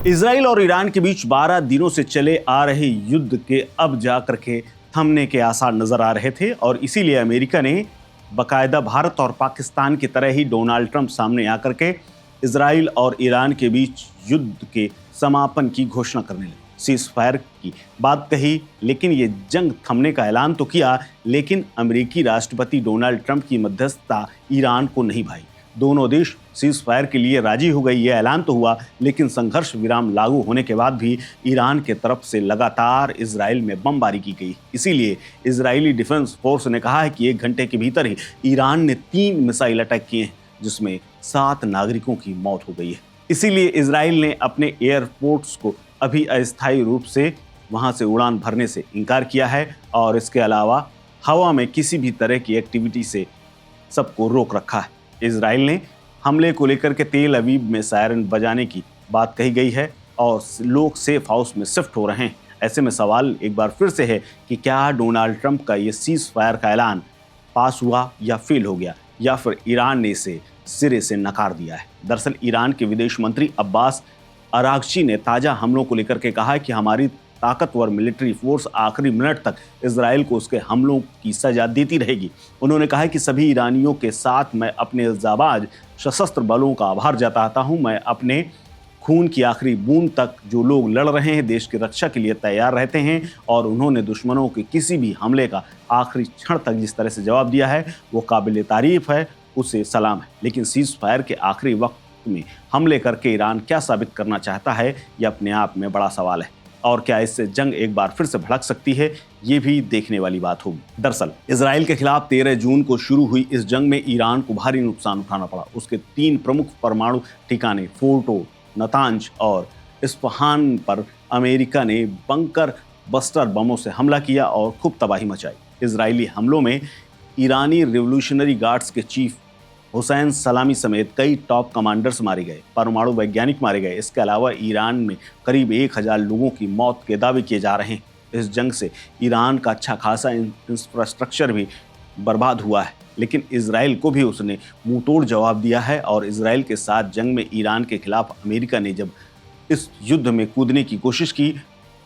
Israel और Iran के बीच 12 दिनों से चले आ रहे युद्ध के अब जाकर के थमने के आसार नजर आ रहे थे और इसीलिए अमेरिका ने बाकायदा भारत और पाकिस्तान की तरह ही डोनाल्ड ट्रंप सामने आकर के इजराइल और ईरान के बीच युद्ध के समापन की घोषणा करने लगे, सीज फायर की बात कही, लेकिन ये जंग थमने का ऐलान तो किया, लेकिन अमेरिकी राष्ट्रपति डोनाल्ड ट्रंप की मध्यस्थता ईरान को नहीं भाई। दोनों देश सीज फायर के लिए राजी हो गई, ये ऐलान तो हुआ, लेकिन संघर्ष विराम लागू होने के बाद भी ईरान के तरफ से लगातार इजराइल में बमबारी की गई। इसीलिए इजरायली डिफेंस फोर्स ने कहा है कि 1 घंटे के भीतर ही ईरान ने 3 मिसाइल अटैक किए हैं, जिसमें 7 नागरिकों की मौत हो गई है। इसीलिए इजराइल ने अपने एयरपोर्ट्स को अभी अस्थायी रूप से वहां से उड़ान भरने से इनकार किया है और इसके अलावा हवा में किसी भी तरह की एक्टिविटी से सबको रोक रखा है। इजराइल ने हमले को लेकर के तेल अवीव में सायरन बजाने की बात कही गई है और लोग सेफ हाउस में शिफ्ट हो रहे हैं। ऐसे में सवाल एक बार फिर से है कि क्या डोनाल्ड ट्रंप का ये सीज फायर का ऐलान पास हुआ या फेल हो गया, या फिर ईरान ने इसे सिरे से नकार दिया है। दरअसल ईरान के विदेश मंत्री अब्बास अरागची ने ताज़ा हमलों को लेकर के कहा है कि हमारी ताकतवर मिलिट्री फोर्स आखिरी मिनट तक इजराइल को उसके हमलों की सजा देती रहेगी। उन्होंने कहा कि सभी ईरानियों के साथ मैं अपने जाबाज सशस्त्र बलों का आभार जताता हूं। मैं अपने खून की आखिरी बूंद तक जो लोग लड़ रहे हैं, देश की रक्षा के लिए तैयार रहते हैं और उन्होंने दुश्मनों के किसी भी हमले का आखिरी क्षण तक जिस तरह से जवाब दिया है वो काबिल तारीफ है, उसे सलाम है। लेकिन सीज फायर के आखिरी वक्त में हमले करके ईरान क्या साबित करना चाहता है, यह अपने आप में बड़ा सवाल है और क्या इससे जंग एक बार फिर से भड़क सकती है, ये भी देखने वाली बात होगी। दरअसल इजराइल के खिलाफ 13 जून को शुरू हुई इस जंग में ईरान को भारी नुकसान उठाना पड़ा। उसके 3 प्रमुख परमाणु ठिकाने फोर्टो, नतांज और इस्फहान पर अमेरिका ने बंकर बस्टर बमों से हमला किया और खूब तबाही मचाई। इजरायली हमलों में ईरानी रिवोल्यूशनरी गार्ड्स के चीफ हुसैन सलामी समेत कई टॉप कमांडर्स मारे गए, परमाणु वैज्ञानिक मारे गए। इसके अलावा ईरान में करीब 1000 लोगों की मौत के दावे किए जा रहे हैं। इस जंग से ईरान का अच्छा खासा इंफ्रास्ट्रक्चर भी बर्बाद हुआ है, लेकिन इजराइल को भी उसने मुंहतोड़ जवाब दिया है और इजराइल के साथ जंग में ईरान के खिलाफ अमेरिका ने जब इस युद्ध में कूदने की कोशिश की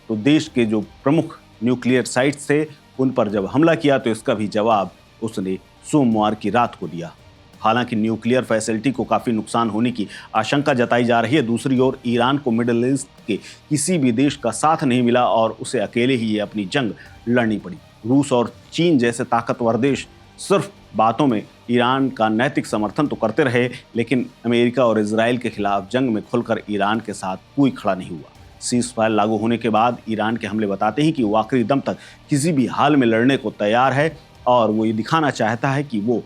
तो देश के जो प्रमुख न्यूक्लियर साइट्स थे उन पर जब हमला किया तो इसका भी जवाब उसने सोमवार की रात को दिया। हालांकि न्यूक्लियर फैसिलिटी को काफ़ी नुकसान होने की आशंका जताई जा रही है। दूसरी ओर ईरान को मिडिल ईस्ट के किसी भी देश का साथ नहीं मिला और उसे अकेले ही ये अपनी जंग लड़नी पड़ी। रूस और चीन जैसे ताकतवर देश सिर्फ बातों में ईरान का नैतिक समर्थन तो करते रहे, लेकिन अमेरिका और इजराइल के खिलाफ जंग में खुलकर ईरान के साथ कोई खड़ा नहीं हुआ। सीज फायर लागू होने के बाद ईरान के हमले बताते हैं कि वो आखिरी दम तक किसी भी हाल में लड़ने को तैयार है और वो ये दिखाना चाहता है कि वो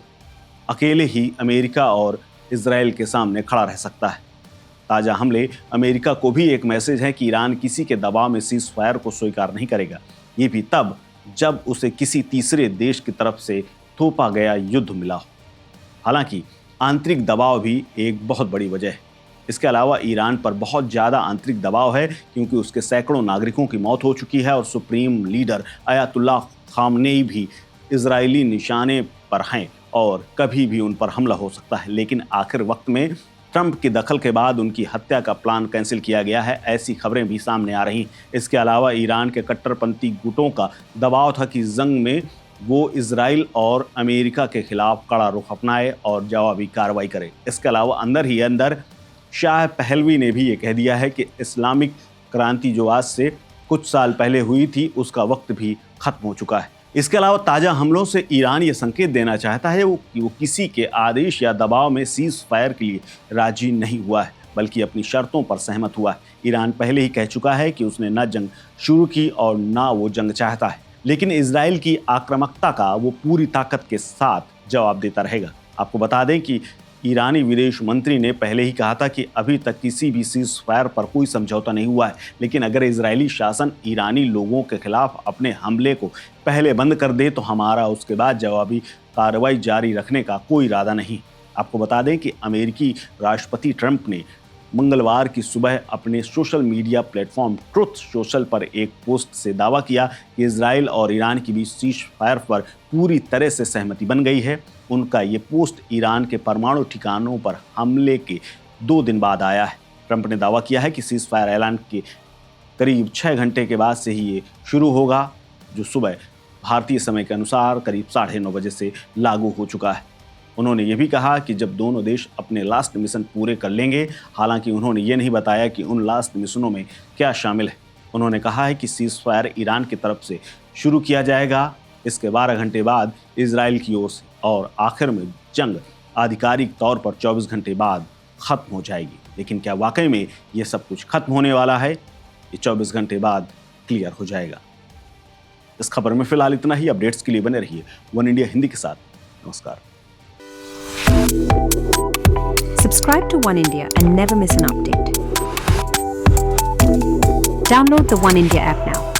अकेले ही अमेरिका और इजराइल के सामने खड़ा रह सकता है। ताज़ा हमले अमेरिका को भी एक मैसेज है कि ईरान किसी के दबाव में सीज फायर को स्वीकार नहीं करेगा, ये भी तब जब उसे किसी तीसरे देश की तरफ से थोपा गया युद्ध मिला हो। हालांकि आंतरिक दबाव भी एक बहुत बड़ी वजह है। इसके अलावा ईरान पर बहुत ज़्यादा आंतरिक दबाव है क्योंकि उसके सैकड़ों नागरिकों की मौत हो चुकी है और सुप्रीम लीडर अयातुल्लाह खामनेई भी इजरायली निशाने पर हैं और कभी भी उन पर हमला हो सकता है। लेकिन आखिर वक्त में ट्रंप की दखल के बाद उनकी हत्या का प्लान कैंसिल किया गया है, ऐसी खबरें भी सामने आ रही हैं। इसके अलावा ईरान के कट्टरपंथी गुटों का दबाव था कि जंग में वो इजराइल और अमेरिका के खिलाफ कड़ा रुख अपनाए और जवाबी कार्रवाई करे। इसके अलावा अंदर ही अंदर शाह पहलवी ने भी ये कह दिया है कि इस्लामिक क्रांति जो आज से कुछ साल पहले हुई थी उसका वक्त भी खत्म हो चुका है। इसके अलावा ताज़ा हमलों से ईरान ये संकेत देना चाहता है कि वो किसी के आदेश या दबाव में सीज फायर के लिए राजी नहीं हुआ है, बल्कि अपनी शर्तों पर सहमत हुआ है। ईरान पहले ही कह चुका है कि उसने न जंग शुरू की और ना वो जंग चाहता है, लेकिन इजराइल की आक्रामकता का वो पूरी ताकत के साथ जवाब देता रहेगा। आपको बता दें कि ईरानी विदेश मंत्री ने पहले ही कहा था कि अभी तक किसी भी सीज फायर पर कोई समझौता नहीं हुआ है, लेकिन अगर इजरायली शासन ईरानी लोगों के खिलाफ अपने हमले को पहले बंद कर दे तो हमारा उसके बाद जवाबी कार्रवाई जारी रखने का कोई इरादा नहीं। आपको बता दें कि अमेरिकी राष्ट्रपति ट्रंप ने मंगलवार की सुबह अपने social media platform truth social पर एक पोस्ट से दावा किया कि इजराइल और ईरान के बीच सीज फायर पर पूरी तरह से सहमति बन गई है। उनका ये पोस्ट ईरान के परमाणु ठिकानों पर हमले के 2 दिन बाद आया है। ट्रंप ने दावा किया है कि सीज फायर ऐलान के करीब 6 घंटे के बाद से ही ये शुरू होगा, जो सुबह भारतीय समय के अनुसार करीब 9:30 बजे से लागू हो चुका है। उन्होंने ये भी कहा कि जब दोनों देश अपने लास्ट मिशन पूरे कर लेंगे, हालांकि उन्होंने ये नहीं बताया कि उन लास्ट मिशनों में क्या शामिल है। उन्होंने कहा है कि सीज फायर ईरान की तरफ से शुरू किया जाएगा, इसके 12 घंटे बाद इजराइल की ओर से, और आखिर में जंग आधिकारिक तौर पर 24 घंटे बाद खत्म हो जाएगी। लेकिन क्या वाकई में ये सब कुछ खत्म होने वाला है? ये 24 घंटे बाद क्लियर हो जाएगा। इस खबर में फिलहाल इतना ही। अपडेट्स के लिए बने रहिए वन इंडिया हिंदी के साथ। नमस्कार। Subscribe to One India and never miss an update. Download the One India app now.